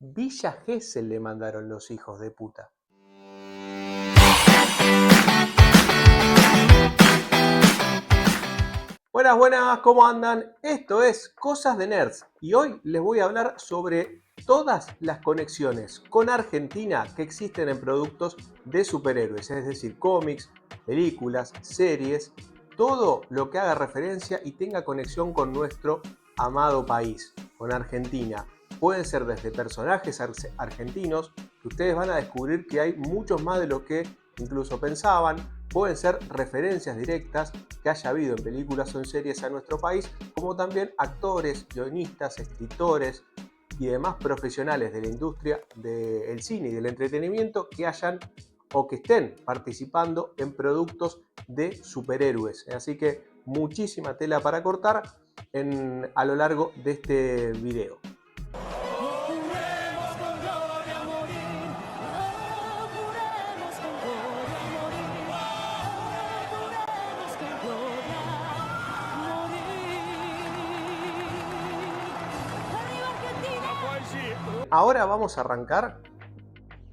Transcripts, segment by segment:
Villa Gesell le mandaron los hijos de puta. Buenas, buenas, ¿cómo andan? Esto es Cosas de Nerds y hoy les voy a hablar sobre todas las conexiones con Argentina que existen en productos de superhéroes, es decir, cómics, películas, series, todo lo que haga referencia y tenga conexión con nuestro amado país, con Argentina. Pueden ser desde personajes argentinos, que ustedes van a descubrir que hay muchos más de lo que incluso pensaban. Pueden ser referencias directas que haya habido en películas o en series a nuestro país, como también actores, guionistas, escritores y demás profesionales de la industria del cine y del entretenimiento que hayan o que estén participando en productos de superhéroes. Así que muchísima tela para cortar a lo largo de este video. Ahora vamos a arrancar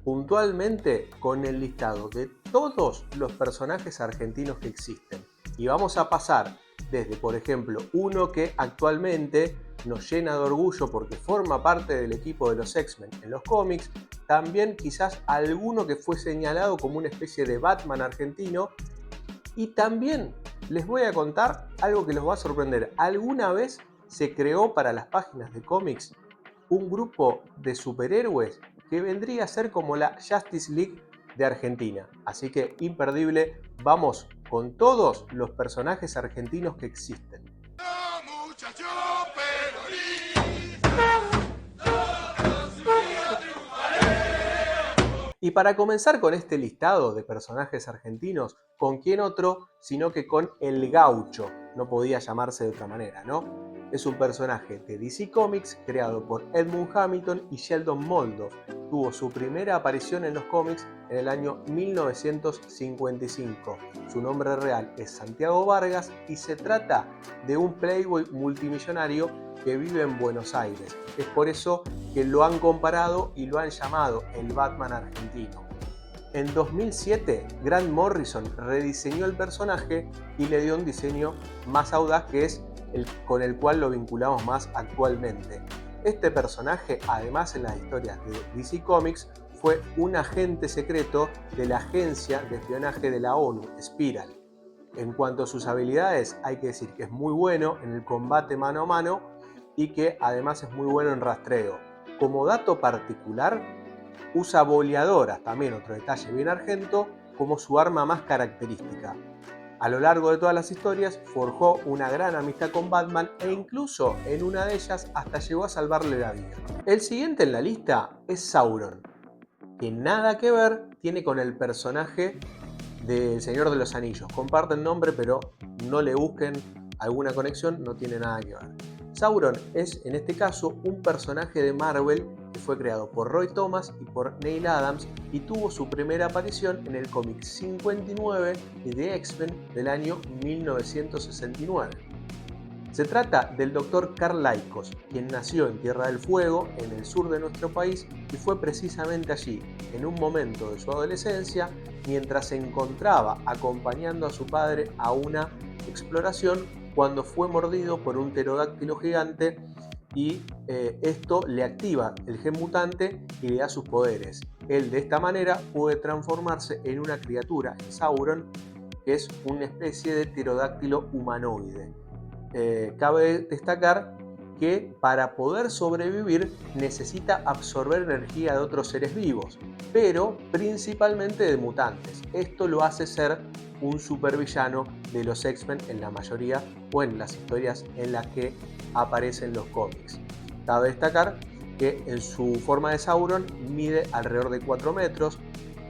puntualmente con el listado de todos los personajes argentinos que existen. Y vamos a pasar desde, por ejemplo, uno que actualmente nos llena de orgullo porque forma parte del equipo de los X-Men en los cómics, también quizás alguno que fue señalado como una especie de Batman argentino, y también les voy a contar algo que los va a sorprender. Alguna vez se creó para las páginas de cómics un grupo de superhéroes que vendría a ser como la Justice League de Argentina. Así que imperdible, vamos con todos los personajes argentinos que existen. Y para comenzar con este listado de personajes argentinos, ¿con quién otro sino que con el Gaucho? No podía llamarse de otra manera, ¿no? Es un personaje de DC Comics creado por Edmund Hamilton y Sheldon Moldoff. Tuvo su primera aparición en los cómics en el año 1955. Su nombre real es Santiago Vargas y se trata de un playboy multimillonario que vive en Buenos Aires. Es por eso que lo han comparado y lo han llamado el Batman argentino. En 2007, Grant Morrison rediseñó el personaje y le dio un diseño más audaz, que es el con el cual lo vinculamos más actualmente. Este personaje, además en las historias de DC Comics, fue un agente secreto de la agencia de espionaje de la ONU, Spiral. En cuanto a sus habilidades, hay que decir que es muy bueno en el combate mano a mano y que además es muy bueno en rastreo. Como dato particular, usa boleadoras, también otro detalle bien argento, como su arma más característica. A lo largo de todas las historias forjó una gran amistad con Batman e incluso en una de ellas hasta llegó a salvarle la vida. El siguiente en la lista es Sauron, que nada que ver tiene con el personaje del Señor de los Anillos. Comparten nombre, pero no le busquen alguna conexión, no tiene nada que ver. Sauron es, en este caso, un personaje de Marvel que fue creado por Roy Thomas y por Neil Adams y tuvo su primera aparición en el cómic 59 de X-Men del año 1969. Se trata del Dr. Karl Lykos, quien nació en Tierra del Fuego, en el sur de nuestro país, y fue precisamente allí, en un momento de su adolescencia, mientras se encontraba acompañando a su padre a una exploración, cuando fue mordido por un pterodáctilo gigante y esto le activa el gen mutante y le da sus poderes. Él de esta manera puede transformarse en una criatura, en Sauron, que es una especie de pterodáctilo humanoide. Cabe destacar que para poder sobrevivir necesita absorber energía de otros seres vivos, pero principalmente de mutantes. Esto lo hace ser un supervillano de los X-Men en la mayoría o en las historias en las que aparecen los cómics. Cabe destacar que en su forma de Sauron mide alrededor de 4 metros,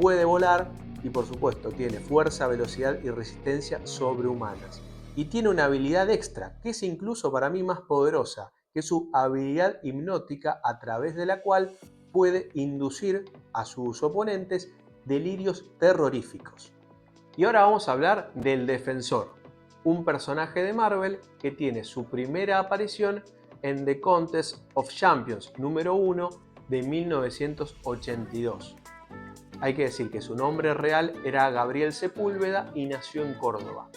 puede volar y por supuesto tiene fuerza, velocidad y resistencia sobrehumanas. Y tiene una habilidad extra, que es incluso para mí más poderosa, que es su habilidad hipnótica, a través de la cual puede inducir a sus oponentes delirios terroríficos. Y ahora vamos a hablar del Defensor, un personaje de Marvel que tiene su primera aparición en The Contest of Champions número 1 de 1982. Hay que decir que su nombre real era Gabriel Sepúlveda y nació en Córdoba.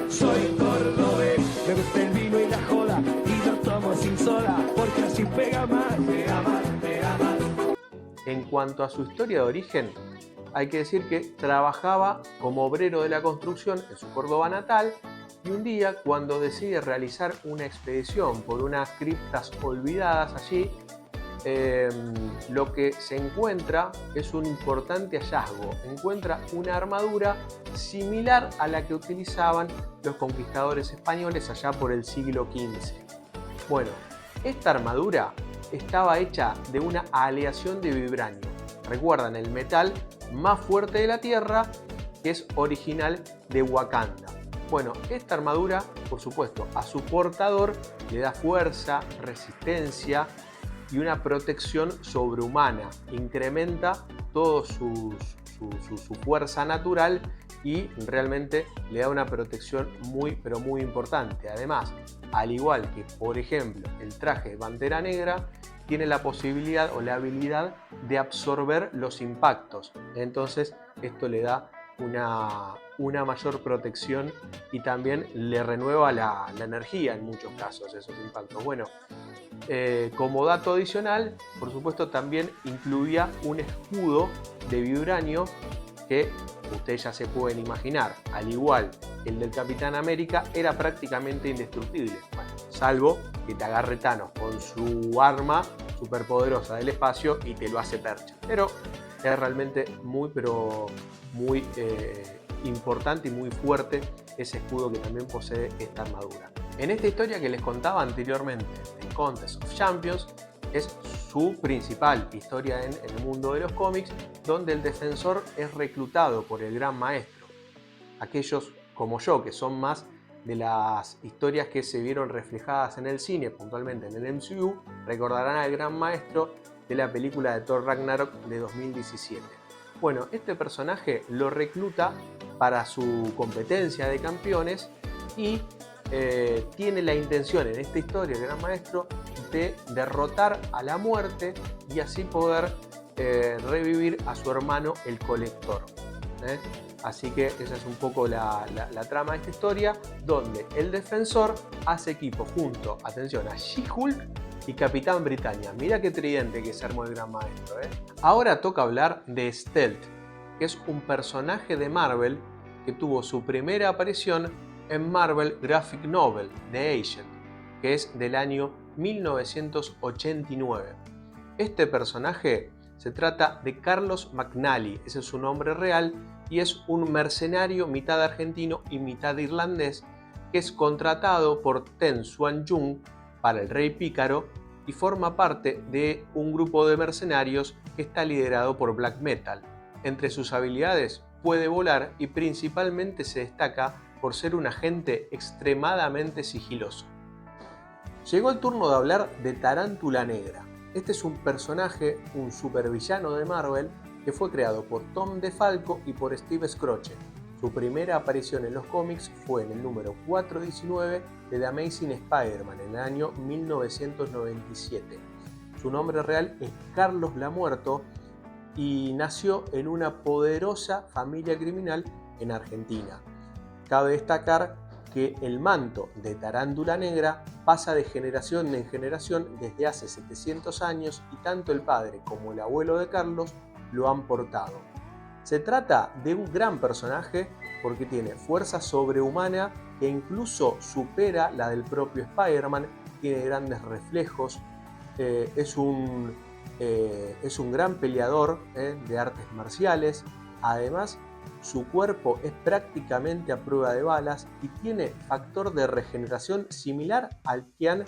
Soy cordobés, me gusta el vino y la joda, y lo tomo sin soda, porque así pega más, pega más, pega más. En cuanto a su historia de origen, hay que decir que trabajaba como obrero de la construcción en su Córdoba natal y un día, cuando decide realizar una expedición por unas criptas olvidadas allí, lo que se encuentra es un importante hallazgo. Encuentra una armadura similar a la que utilizaban los conquistadores españoles allá por el siglo XV. Bueno, esta armadura estaba hecha de una aleación de vibranio. Recuerdan, el metal más fuerte de la Tierra, que es original de Wakanda. Bueno, esta armadura, por supuesto, a su portador le da fuerza, resistencia y una protección sobrehumana. Incrementa toda su fuerza natural y realmente le da una protección muy, pero muy importante. Además, al igual que, por ejemplo, el traje de Pantera Negra, tiene la posibilidad o la habilidad de absorber los impactos. Entonces, esto le da una mayor protección y también le renueva la energía en muchos casos, esos impactos. Bueno, como dato adicional, por supuesto, también incluía un escudo de vibranio que ustedes ya se pueden imaginar, al igual que el del Capitán América, era prácticamente indestructible. Bueno, salvo que te agarre Thanos con su arma superpoderosa del espacio y te lo hace percha. Pero es realmente muy, pero muy importante y muy fuerte ese escudo que también posee esta armadura. En esta historia que les contaba anteriormente, The Contest of Champions, es su principal historia en el mundo de los cómics, donde el defensor es reclutado por el Gran Maestro. Aquellos como yo, que son más de las historias que se vieron reflejadas en el cine, puntualmente en el MCU, recordarán al Gran Maestro de la película de Thor Ragnarok de 2017. Bueno, este personaje lo recluta para su competencia de campeones y tiene la intención en esta historia, el Gran Maestro, de derrotar a la muerte y así poder revivir a su hermano el Colector. Así que esa es un poco la trama de esta historia, donde el defensor hace equipo junto, atención, a She-Hulk y Capitán Britannia. Mira qué tridente que se armó el Gran Maestro. Ahora toca hablar de Stealth, que es un personaje de Marvel que tuvo su primera aparición en Marvel Graphic Novel The Agent, que es del año 1989. Este personaje se trata de Carlos McNally, ese es su nombre real, y es un mercenario mitad argentino y mitad irlandés que es contratado por Ten Xuan Jung para el Rey Pícaro y forma parte de un grupo de mercenarios que está liderado por Black Metal. Entre sus habilidades puede volar y principalmente se destaca por ser un agente extremadamente sigiloso. Llegó el turno de hablar de Tarántula Negra. Este es un personaje, un supervillano de Marvel, que fue creado por Tom DeFalco y por Steve Skroce. Su primera aparición en los cómics fue en el número 419 de The Amazing Spider-Man en el año 1997. Su nombre real es Carlos Lamuerto y nació en una poderosa familia criminal en Argentina. Cabe destacar que el manto de Tarántula Negra pasa de generación en generación desde hace 700 años y tanto el padre como el abuelo de Carlos lo han portado. Se trata de un gran personaje porque tiene fuerza sobrehumana que incluso supera la del propio Spider-Man, tiene grandes reflejos, es un gran peleador de artes marciales. Además, su cuerpo es prácticamente a prueba de balas y tiene factor de regeneración similar al que han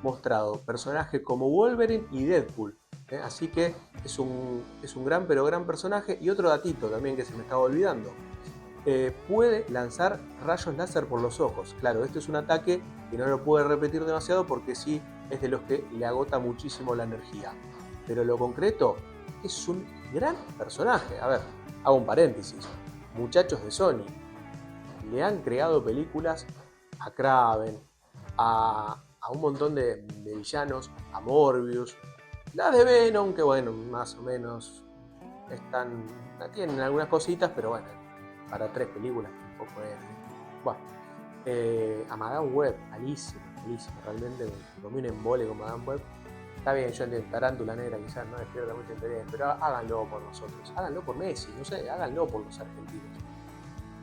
mostrado personajes como Wolverine y Deadpool. Así que es un gran pero gran personaje. Y otro datito también que se me estaba olvidando. Puede lanzar rayos láser por los ojos. Claro, este es un ataque que no lo puede repetir demasiado porque sí es de los que le agota muchísimo la energía. Pero lo concreto, es un gran personaje. A ver, hago un paréntesis. Muchachos de Sony le han creado películas a Kraven, a un montón de villanos, a Morbius, Las de Venom, que bueno, más o menos tienen algunas cositas, pero bueno, para 3 películas tampoco es. Bueno, a Madame Web, malísimo, realmente me comí un embole con Madame Web. Está bien, yo entiendo, Tarántula Negra quizás no despierta mucho interés, pero háganlo por nosotros, háganlo por Messi, no sé, háganlo por los argentinos.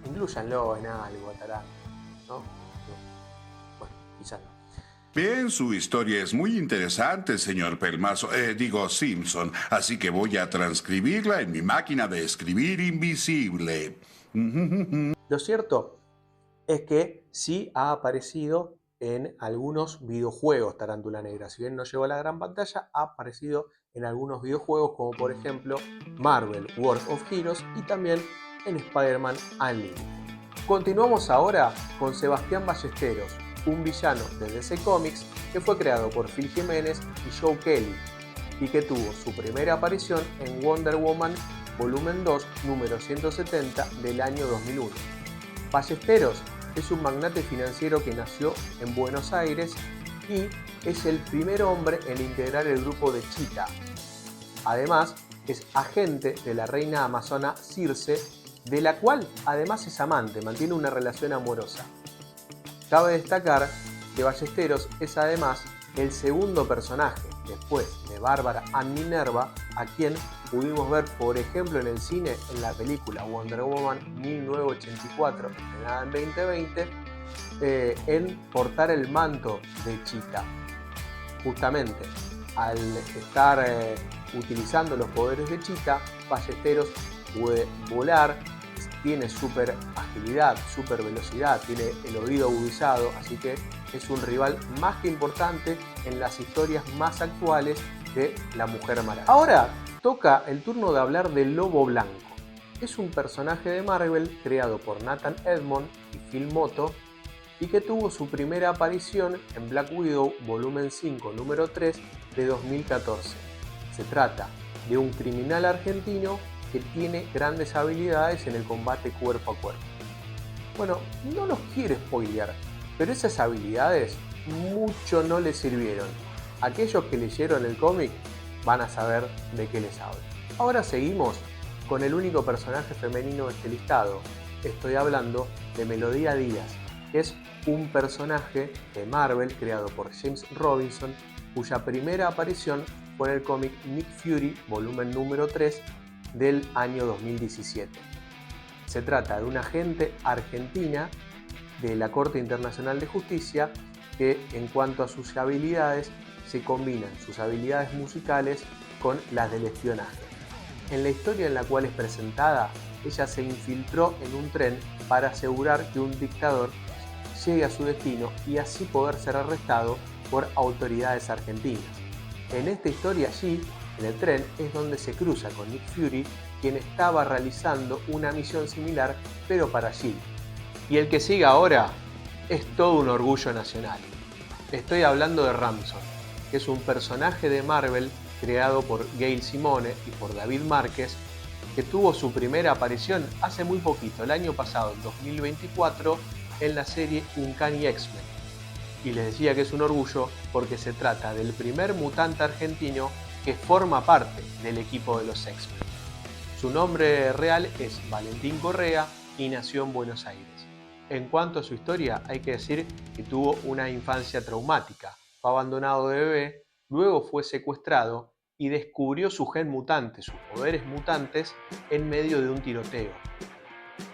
Inclúyanlo en algo a Tarántula, ¿no? Bueno, quizás no. Bien, su historia es muy interesante, señor Pelmazo, digo Simpson, así que voy a transcribirla en mi máquina de escribir invisible. Lo cierto es que sí ha aparecido en algunos videojuegos Tarántula Negra. Si bien no llegó a la gran pantalla, ha aparecido en algunos videojuegos como por ejemplo Marvel World of Heroes y también en Spider-Man Unlimited. Continuamos ahora con Sebastián Ballesteros, un villano de DC Comics que fue creado por Phil Jiménez y Joe Kelly y que tuvo su primera aparición en Wonder Woman Volumen 2, número 170 del año 2001. Ballesteros es un magnate financiero que nació en Buenos Aires y es el primer hombre en integrar el grupo de Cheetah. Además, es agente de la reina amazona Circe, de la cual además es amante, mantiene una relación amorosa. Cabe destacar que Ballesteros es además el segundo personaje, después de Bárbara Ann Minerva, a quien pudimos ver, por ejemplo, en el cine en la película Wonder Woman 1984, estrenada en 2020, en portar el manto de Cheetah. Justamente, al estar utilizando los poderes de Cheetah, Ballesteros puede volar, tiene super agilidad, super velocidad, tiene el oído agudizado, así que es un rival más que importante en las historias más actuales de la Mujer Maravilla. Ahora toca el turno de hablar del Lobo Blanco. Es un personaje de Marvel creado por Nathan Edmond y Phil Motto y que tuvo su primera aparición en Black Widow volumen 5 número 3 de 2014. Se trata de un criminal argentino que tiene grandes habilidades en el combate cuerpo a cuerpo. Bueno, no los quiero spoilear, pero esas habilidades mucho no le sirvieron. Aquellos que leyeron el cómic van a saber de qué les hablo. Ahora seguimos con el único personaje femenino de este listado. Estoy hablando de Melodía Díaz, que es un personaje de Marvel creado por James Robinson, cuya primera aparición fue en el cómic Nick Fury, volumen número 3, del año 2017. Se trata de una agente argentina de la Corte Internacional de Justicia que, en cuanto a sus habilidades, se combinan sus habilidades musicales con las del espionaje. En la historia en la cual es presentada, ella se infiltró en un tren para asegurar que un dictador llegue a su destino y así poder ser arrestado por autoridades argentinas. En esta historia allí, en el tren, es donde se cruza con Nick Fury, quien estaba realizando una misión similar, pero para Shield. Y el que sigue ahora es todo un orgullo nacional. Estoy hablando de Ramson, que es un personaje de Marvel creado por Gail Simone y por David Márquez, que tuvo su primera aparición hace muy poquito, el año pasado, en 2024, en la serie Uncanny X-Men. Y les decía que es un orgullo porque se trata del primer mutante argentino que forma parte del equipo de los X-Men. Su nombre real es Valentín Correa y nació en Buenos Aires. En cuanto a su historia, hay que decir que tuvo una infancia traumática. Fue abandonado de bebé, luego fue secuestrado y descubrió su gen mutante, sus poderes mutantes, en medio de un tiroteo.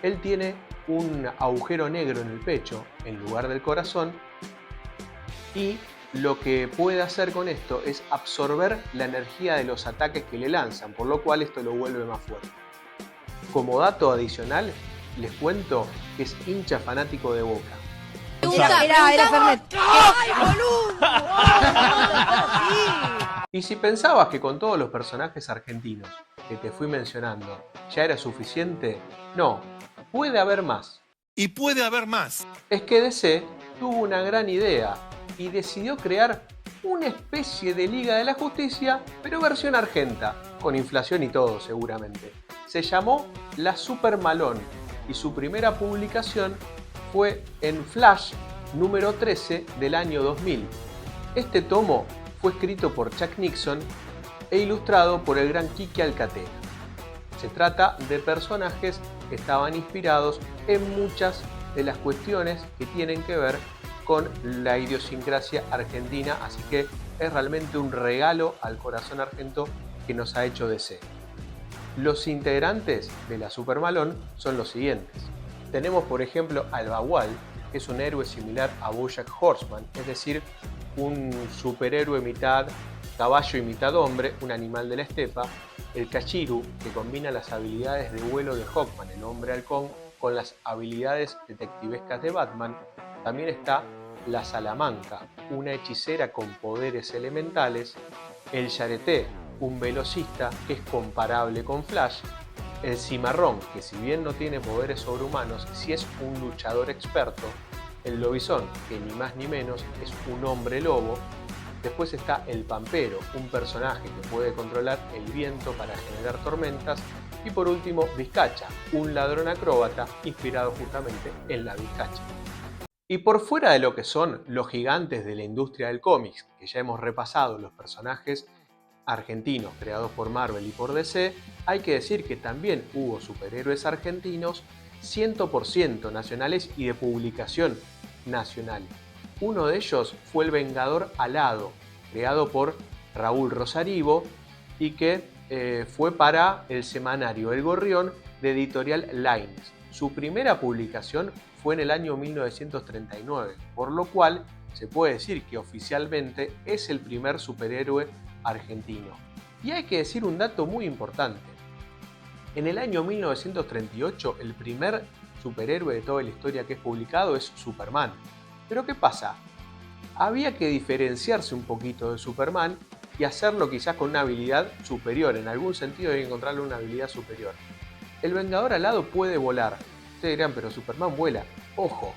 Él tiene un agujero negro en el pecho, en lugar del corazón, y lo que puede hacer con esto es absorber la energía de los ataques que le lanzan, por lo cual esto lo vuelve más fuerte. Como dato adicional, les cuento que es hincha fanático de Boca. Era Fernet. ¡Ay, boludo! Y si pensabas que con todos los personajes argentinos que te fui mencionando ya era suficiente, no, puede haber más. Y puede haber más. Es que DC tuvo una gran idea y decidió crear una especie de Liga de la Justicia, pero versión argenta, con inflación y todo seguramente. Se llamó La Super Malón y su primera publicación fue en Flash número 13 del año 2000. Este tomo fue escrito por Chuck Nixon e ilustrado por el gran Quique Alcatena. Se trata de personajes que estaban inspirados en muchas de las cuestiones que tienen que ver con la idiosincrasia argentina, así que es realmente un regalo al corazón argento que nos ha hecho DC. Los integrantes de la Supermalón son los siguientes. Tenemos por ejemplo al Bagual, que es un héroe similar a BoJack Horseman, es decir, un superhéroe mitad caballo y mitad hombre, un animal de la estepa. El Cachiru, que combina las habilidades de vuelo de Hawkman, el hombre halcón, con las habilidades detectivescas de Batman. También está la Salamanca, una hechicera con poderes elementales. El Yareté, un velocista que es comparable con Flash. El Cimarrón, que si bien no tiene poderes sobrehumanos, sí es un luchador experto. El Lobizón, que ni más ni menos es un hombre lobo. Después está el Pampero, un personaje que puede controlar el viento para generar tormentas. Y por último, Vizcacha, un ladrón acróbata inspirado justamente en la Vizcacha. Y por fuera de lo que son los gigantes de la industria del cómics, que ya hemos repasado los personajes argentinos creados por Marvel y por DC, hay que decir que también hubo superhéroes argentinos 100% nacionales y de publicación nacional. Uno de ellos fue el Vengador Alado, creado por Raúl Rosarivo y que fue para el semanario El Gorrión de Editorial Lines. Su primera publicación fue en el año 1939, por lo cual se puede decir que oficialmente es el primer superhéroe argentino. Y hay que decir un dato muy importante. En el año 1938, el primer superhéroe de toda la historia que es publicado es Superman. Pero ¿qué pasa? Había que diferenciarse un poquito de Superman y hacerlo quizás con una habilidad superior. En algún sentido hay que encontrarle una habilidad superior. El Vengador Alado puede volar. Ustedes dirán, pero Superman vuela. Ojo,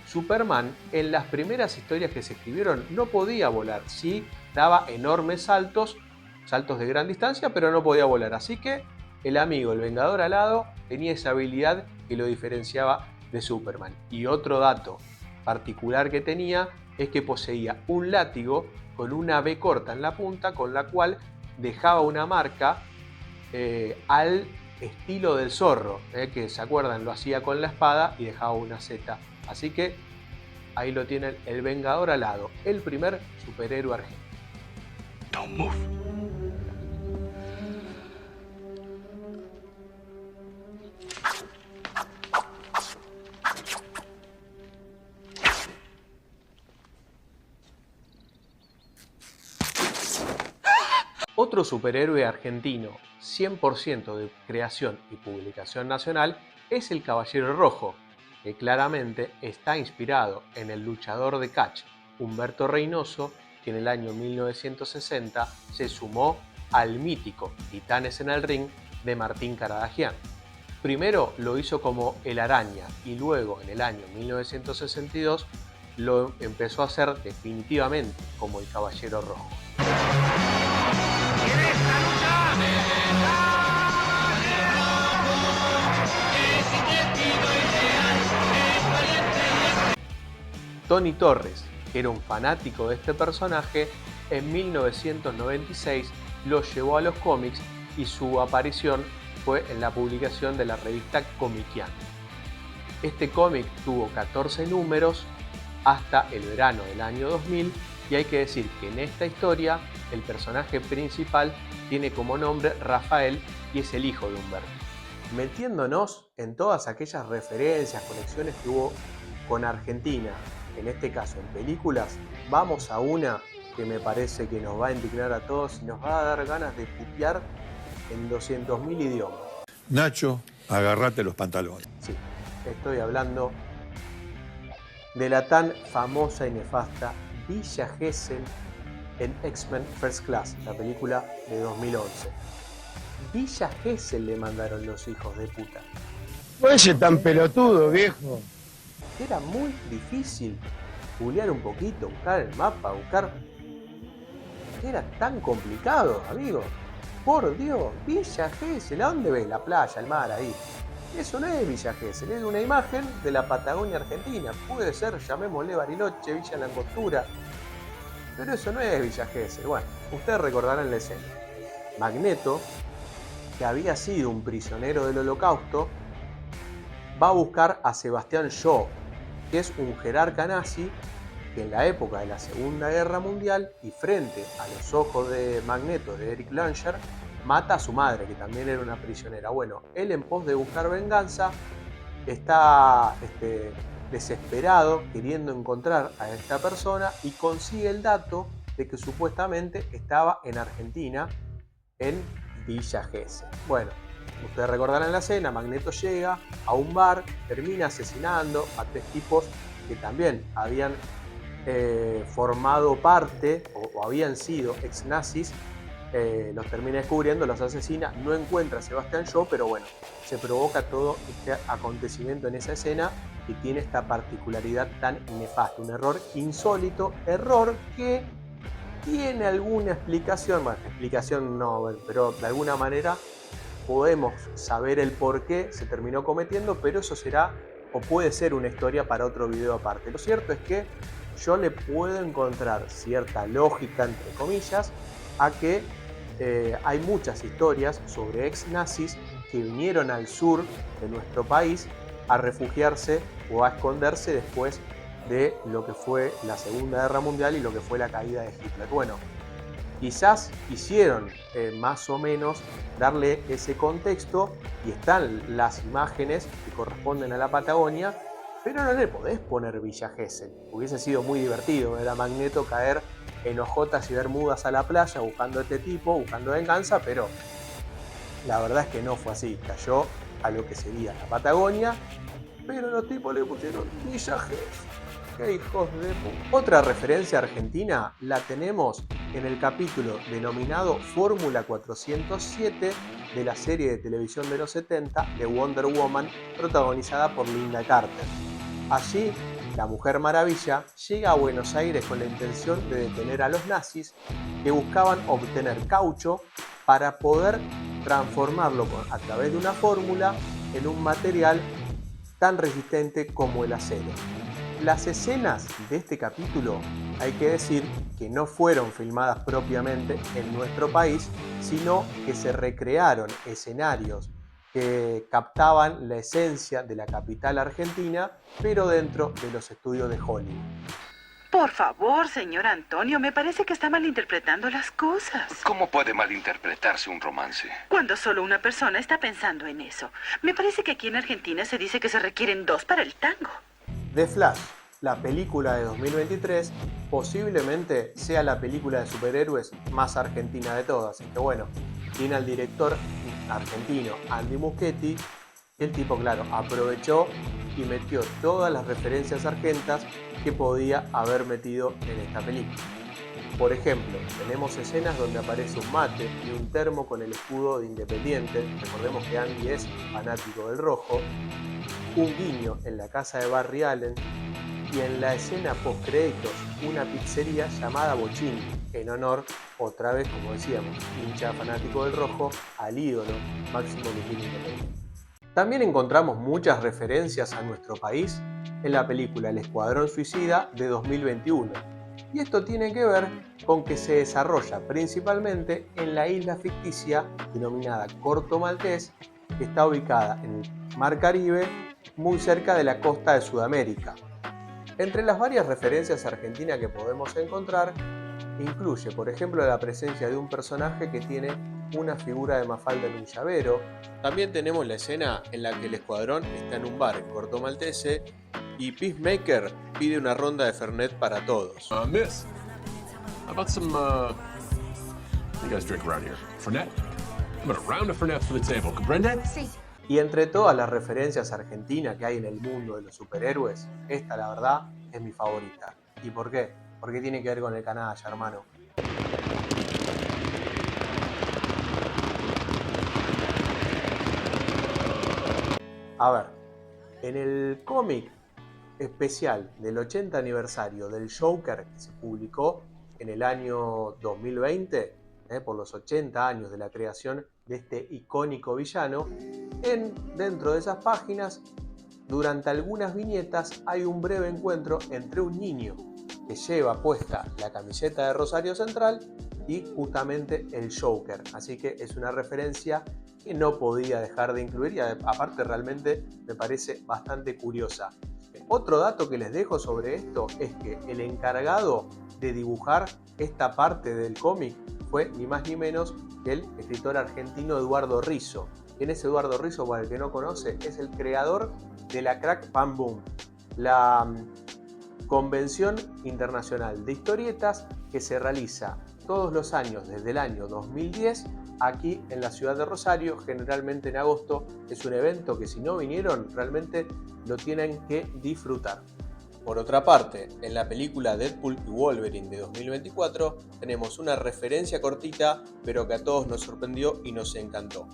Superman en las primeras historias que se escribieron no podía volar. Sí, daba enormes saltos de gran distancia, pero no podía volar. Así que el amigo, el Vengador Alado, tenía esa habilidad que lo diferenciaba de Superman. Y otro dato particular que tenía es que poseía un látigo con una B corta en la punta, con la cual dejaba una marca al estilo del Zorro, que se acuerdan, lo hacía con la espada y dejaba una Z. Así que ahí lo tienen, el Vengador Alado, el primer superhéroe argentino. Don't move. Otro superhéroe argentino 100% de creación y publicación nacional es el Caballero Rojo, que claramente está inspirado en el luchador de catch Humberto Reynoso, que en el año 1960 se sumó al mítico Titanes en el Ring de Martín Caradagian. Primero lo hizo como El Araña y luego en el año 1962 lo empezó a hacer definitivamente como el Caballero Rojo. Tony Torres, que era un fanático de este personaje, en 1996 lo llevó a los cómics y su aparición fue en la publicación de la revista Comiquiano. Este cómic tuvo 14 números hasta el verano del año 2000 y hay que decir que en esta historia el personaje principal tiene como nombre Rafael y es el hijo de Humberto. Metiéndonos en todas aquellas referencias, conexiones que hubo con Argentina, en este caso en películas, vamos a una que me parece que nos va a indignar a todos y nos va a dar ganas de putear en 200.000 idiomas. Nacho, agárrate los pantalones. Sí, estoy hablando de la tan famosa y nefasta Villa Gesell en X-Men First Class, la película de 2011. Villa Gesell le mandaron los hijos de puta. Puede ser tan pelotudo, viejo. Era muy difícil googlear un poquito, buscar el mapa, buscar... Era tan complicado, amigo. Por Dios, Villa Gesell, ¿a dónde ves? La playa, el mar, ahí. Eso no es Villa Gesell, es una imagen de la Patagonia Argentina. Puede ser, llamémosle Bariloche, Villa La Angostura. Pero eso no es Villa Gesell. Bueno, ustedes recordarán la escena. Magneto, que había sido un prisionero del Holocausto, va a buscar a Sebastián Shaw, que es un jerarca nazi que en la época de la Segunda Guerra Mundial y frente a los ojos de Magneto, de Eric Langer, mata a su madre, que también era una prisionera. Bueno, él en pos de buscar venganza está desesperado queriendo encontrar a esta persona y consigue el dato de que supuestamente estaba en Argentina, en Villa Gesell. Bueno, ustedes recordarán la escena, Magneto llega a un bar, termina asesinando a 3 tipos que también habían formado parte o habían sido ex nazis. Los termina descubriendo, los asesina, no encuentra a Sebastián Shaw, pero bueno, se provoca todo este acontecimiento en esa escena que tiene esta particularidad tan nefasta, un error insólito, error que tiene alguna explicación, bueno, explicación no, pero de alguna manera podemos saber el por qué se terminó cometiendo, pero eso será o puede ser una historia para otro video aparte. Lo cierto es que yo le puedo encontrar cierta lógica, entre comillas, a que hay muchas historias sobre ex nazis que vinieron al sur de nuestro país a refugiarse o a esconderse después de lo que fue la Segunda Guerra Mundial y lo que fue la caída de Hitler. Bueno, quizás quisieron más o menos darle ese contexto y están las imágenes que corresponden a la Patagonia, pero no le podés poner Villa Gesell. Hubiese sido muy divertido ver a Magneto caer en hojotas y bermudas a la playa buscando a este tipo, buscando venganza, pero la verdad es que no fue así. Cayó a lo que sería la Patagonia, pero los tipos le pusieron Villa Gesell. ¡Qué hijos de puta! Otra referencia argentina la tenemos en el capítulo denominado Fórmula 407 de la serie de televisión de los 70 de Wonder Woman, protagonizada por Linda Carter. Allí, la Mujer Maravilla llega a Buenos Aires con la intención de detener a los nazis que buscaban obtener caucho para poder transformarlo a través de una fórmula en un material tan resistente como el acero. Las escenas de este capítulo hay que decir que no fueron filmadas propiamente en nuestro país, sino que se recrearon escenarios que captaban la esencia de la capital argentina, pero dentro de los estudios de Hollywood. Por favor, señor Antonio, me parece que está malinterpretando las cosas. ¿Cómo puede malinterpretarse un romance? Cuando solo una persona está pensando en eso. Me parece que aquí en Argentina se dice que se requieren 2 para el tango. The Flash, la película de 2023, posiblemente sea la película de superhéroes más argentina de todas. Que bueno, tiene al director argentino Andy Muschietti, y el tipo, claro, aprovechó y metió todas las referencias argentas que podía haber metido en esta película. Por ejemplo, tenemos escenas donde aparece un mate y un termo con el escudo de Independiente. Recordemos que Andy es fanático del rojo. Un guiño en la casa de Barry Allen. Y en la escena post-créditos, una pizzería llamada Bochini, en honor, otra vez, como decíamos, hincha fanático del rojo, al ídolo Máximo Luquini Independiente. También encontramos muchas referencias a nuestro país en la película El Escuadrón Suicida de 2021. Y esto tiene que ver con que se desarrolla principalmente en la isla ficticia denominada Corto Maltés, que está ubicada en el Mar Caribe, muy cerca de la costa de Sudamérica. Entre las varias referencias argentinas que podemos encontrar, incluye, por ejemplo, la presencia de un personaje que tiene una figura de Mafalda en un llavero. También tenemos la escena en la que el escuadrón está en un bar en Corto Maltese y Peacemaker pide una ronda de Fernet para todos. Miss, how about some, what do you guys drink around here? Fernet? I'm gonna round of Fernet for the table. ¿Comprende? Sí. Y entre todas las referencias argentinas que hay en el mundo de los superhéroes, esta, la verdad, es mi favorita. ¿Y por qué? Porque tiene que ver con el canalla, hermano. A ver, en el cómic especial del 80 aniversario del Joker que se publicó en el año 2020, por los 80 años de la creación de este icónico villano, dentro de esas páginas, durante algunas viñetas, hay un breve encuentro entre un niño que lleva puesta la camiseta de Rosario Central y justamente el Joker. Así que es una referencia que no podía dejar de incluir y aparte realmente me parece bastante curiosa. Otro dato que les dejo sobre esto es que el encargado de dibujar esta parte del cómic fue ni más ni menos que el escritor argentino Eduardo Rizzo. ¿Quién es Eduardo Rizzo? Para el que no conoce, es el creador de la Crack Bam Boom, la convención internacional de historietas que se realiza todos los años desde el año 2010 aquí en la ciudad de Rosario, generalmente en agosto. Es un evento que si no vinieron realmente lo tienen que disfrutar. Por otra parte, en la película Deadpool y Wolverine de 2024 tenemos una referencia cortita pero que a todos nos sorprendió y nos encantó.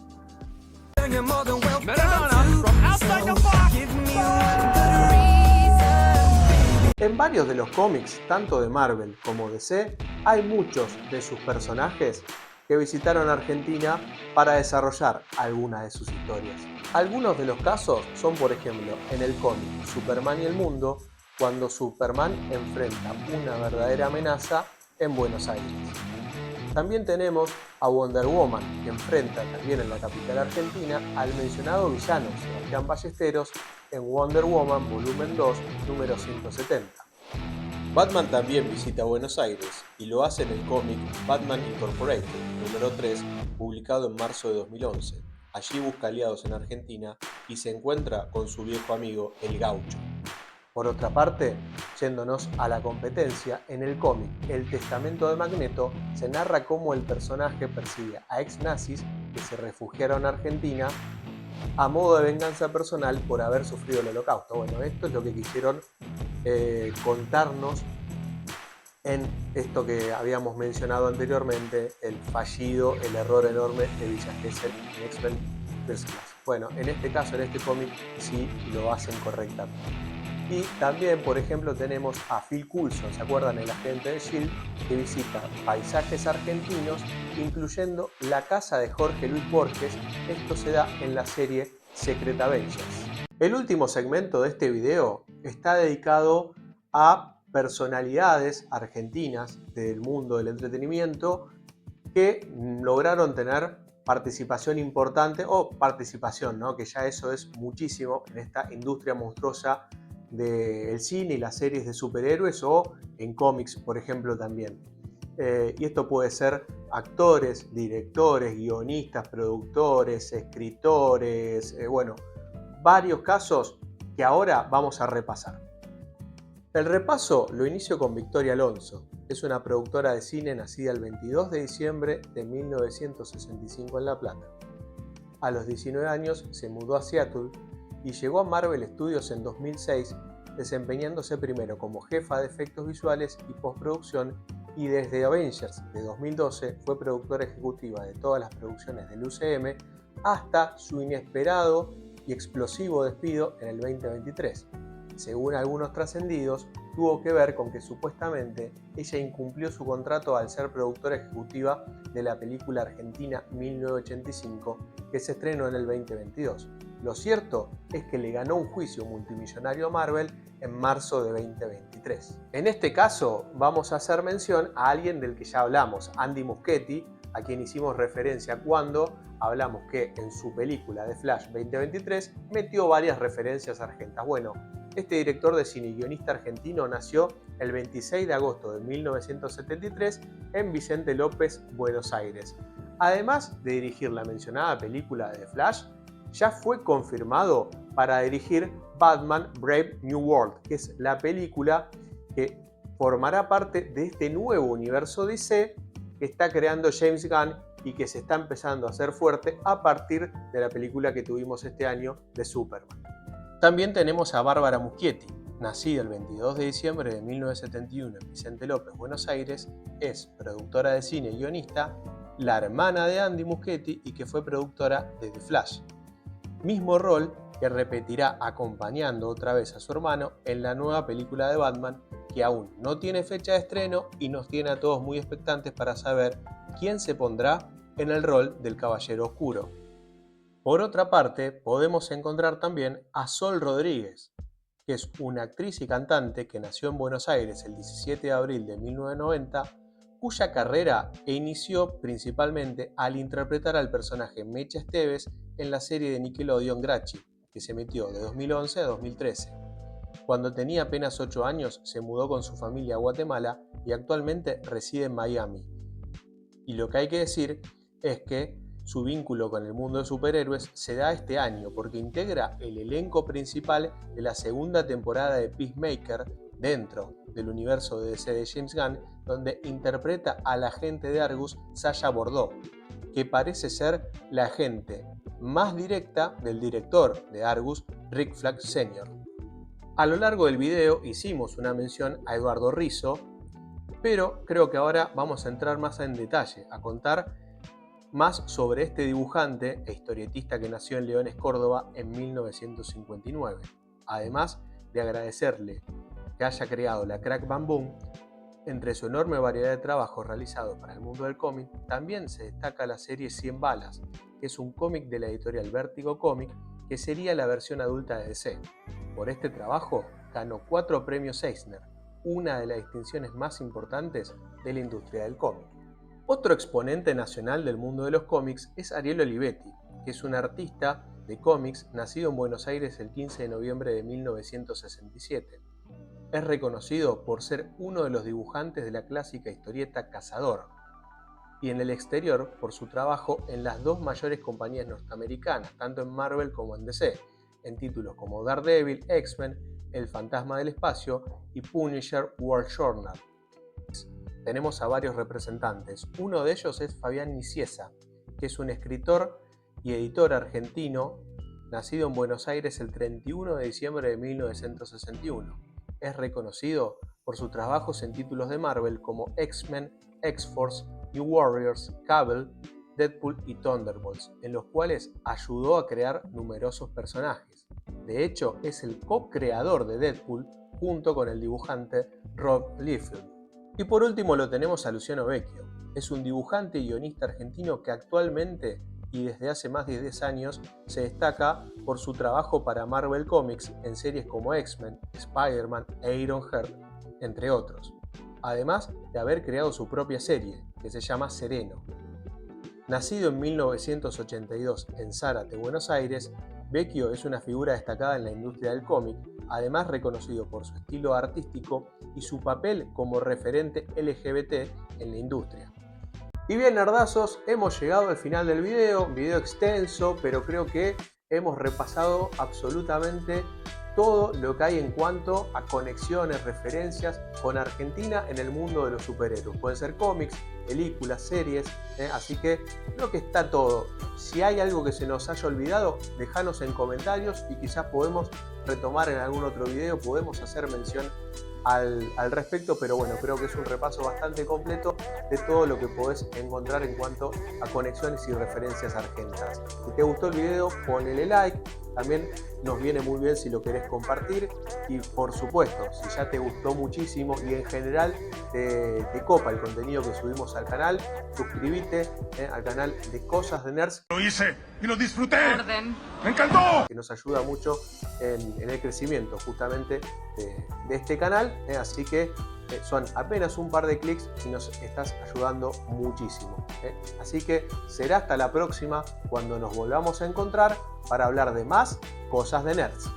En varios de los cómics, tanto de Marvel como DC, hay muchos de sus personajes que visitaron Argentina para desarrollar algunas de sus historias. Algunos de los casos son, por ejemplo, en el cómic Superman y el Mundo, cuando Superman enfrenta una verdadera amenaza en Buenos Aires. También tenemos a Wonder Woman, que enfrenta también en la capital argentina al mencionado villano Sebastián Ballesteros en Wonder Woman Volumen 2, número 170. Batman también visita Buenos Aires y lo hace en el cómic Batman Incorporated, número 3, publicado en marzo de 2011. Allí busca aliados en Argentina y se encuentra con su viejo amigo El Gaucho. Por otra parte, yéndonos a la competencia, en el cómic El Testamento de Magneto se narra cómo el personaje persigue a ex-nazis que se refugiaron en Argentina a modo de venganza personal por haber sufrido el Holocausto. Bueno, esto es lo que quisieron contarnos en esto que habíamos mencionado anteriormente, el fallido, el error enorme de Villa Gesell en X-Men First Class. Bueno, en este caso, en este cómic, sí lo hacen correctamente. Y también, por ejemplo, tenemos a Phil Coulson, ¿se acuerdan? El agente de S.H.I.E.L.D., que visita paisajes argentinos, incluyendo la casa de Jorge Luis Borges. Esto se da en la serie Secret Avengers. El último segmento de este video está dedicado a personalidades argentinas del mundo del entretenimiento que lograron tener participación importante, o participación, ¿no? Que ya eso es muchísimo en esta industria monstruosa del cine y las series de superhéroes, o en cómics, por ejemplo, también. Y esto puede ser actores, directores, guionistas, productores, escritores, bueno, varios casos que ahora vamos a repasar. El repaso lo inicio con Victoria Alonso. Es una productora de cine nacida el 22 de diciembre de 1965 en La Plata. A los 19 años se mudó a Seattle y llegó a Marvel Studios en 2006, desempeñándose primero como jefa de efectos visuales y postproducción, y desde Avengers de 2012 fue productora ejecutiva de todas las producciones del UCM hasta su inesperado y explosivo despido en el 2023. Según algunos trascendidos, tuvo que ver con que supuestamente ella incumplió su contrato al ser productora ejecutiva de la película argentina 1985, que se estrenó en el 2022. Lo cierto es que le ganó un juicio multimillonario a Marvel en marzo de 2023. En este caso vamos a hacer mención a alguien del que ya hablamos, Andy Muschietti, a quien hicimos referencia cuando hablamos que en su película The Flash 2023 metió varias referencias argentas. Bueno, este director de cine y guionista argentino nació el 26 de agosto de 1973 en Vicente López, Buenos Aires. Además de dirigir la mencionada película de The Flash, ya fue confirmado para dirigir Batman Brave New World, que es la película que formará parte de este nuevo universo DC que está creando James Gunn y que se está empezando a hacer fuerte a partir de la película que tuvimos este año de Superman. También tenemos a Bárbara Muschietti, nacida el 22 de diciembre de 1971 en Vicente López, Buenos Aires, es productora de cine y guionista, la hermana de Andy Muschietti y que fue productora de The Flash. Mismo rol que repetirá acompañando otra vez a su hermano en la nueva película de Batman, que aún no tiene fecha de estreno y nos tiene a todos muy expectantes para saber quién se pondrá en el rol del Caballero Oscuro. Por otra parte, podemos encontrar también a Sol Rodríguez, que es una actriz y cantante que nació en Buenos Aires el 17 de abril de 1990, cuya carrera inició principalmente al interpretar al personaje Mecha Esteves en la serie de Nickelodeon Grachi, que se emitió de 2011 a 2013. Cuando tenía apenas 8 años se mudó con su familia a Guatemala y actualmente reside en Miami. Y lo que hay que decir es que su vínculo con el mundo de superhéroes se da este año porque integra el elenco principal de la segunda temporada de Peacemaker dentro del universo de DC de James Gunn, donde interpreta al agente de Argus Sasha Bordeaux, que parece ser la agente más directa del director de Argus, Rick Flag Sr. A lo largo del video hicimos una mención a Eduardo Rizzo, pero creo que ahora vamos a entrar más en detalle, a contar más sobre este dibujante e historietista que nació en Leones, Córdoba en 1959. Además de agradecerle que haya creado la Crack Bam Boom, entre su enorme variedad de trabajos realizados para el mundo del cómic, también se destaca la serie 100 balas, que es un cómic de la editorial Vértigo Comic, que sería la versión adulta de DC. Por este trabajo ganó 4 premios Eisner, una de las distinciones más importantes de la industria del cómic. Otro exponente nacional del mundo de los cómics es Ariel Olivetti, que es un artista de cómics nacido en Buenos Aires el 15 de noviembre de 1967. Es reconocido por ser uno de los dibujantes de la clásica historieta Cazador, y en el exterior por su trabajo en las 2 mayores compañías norteamericanas, tanto en Marvel como en DC, en títulos como Daredevil, X-Men, El Fantasma del Espacio y Punisher World Journal. Tenemos a varios representantes. Uno de ellos es Fabián Nicieza, que es un escritor y editor argentino nacido en Buenos Aires el 31 de diciembre de 1961. Es reconocido por sus trabajos en títulos de Marvel como X-Men, X-Force, New Warriors, Cable, Deadpool y Thunderbolts, en los cuales ayudó a crear numerosos personajes. De hecho, es el co-creador de Deadpool junto con el dibujante Rob Liefeld. Y por último lo tenemos a Luciano Vecchio. Es un dibujante y guionista argentino que actualmente y desde hace más de 10 años se destaca por su trabajo para Marvel Comics en series como X-Men, Spider-Man e Ironheart, entre otros. Además de haber creado su propia serie, que se llama Sereno. Nacido en 1982 en Zárate, Buenos Aires, Vecchio es una figura destacada en la industria del cómic, además reconocido por su estilo artístico y su papel como referente LGBT en la industria. Y bien, nerdazos, hemos llegado al final del video, un video extenso, pero creo que hemos repasado absolutamente todo lo que hay en cuanto a conexiones, referencias con Argentina en el mundo de los superhéroes. Pueden ser cómics, películas, series, así que creo que está todo. Si hay algo que se nos haya olvidado, déjanos en comentarios y quizás podemos retomar en algún otro video, podemos hacer mención al respecto, pero bueno, creo que es un repaso bastante completo de todo lo que podés encontrar en cuanto a conexiones y referencias argentinas. Si te gustó el video, ponele like, también nos viene muy bien si lo querés compartir y por supuesto, si ya te gustó muchísimo y en general te copa el contenido que subimos al canal, suscríbete al canal de Cosas de Nerds. Lo hice y lo disfruté. Orden. ¡Me encantó! Que nos ayuda mucho en el crecimiento justamente de este canal, así que son apenas un par de clics y nos estás ayudando muchísimo. Así que será hasta la próxima cuando nos volvamos a encontrar para hablar de más Cosas de Nerds.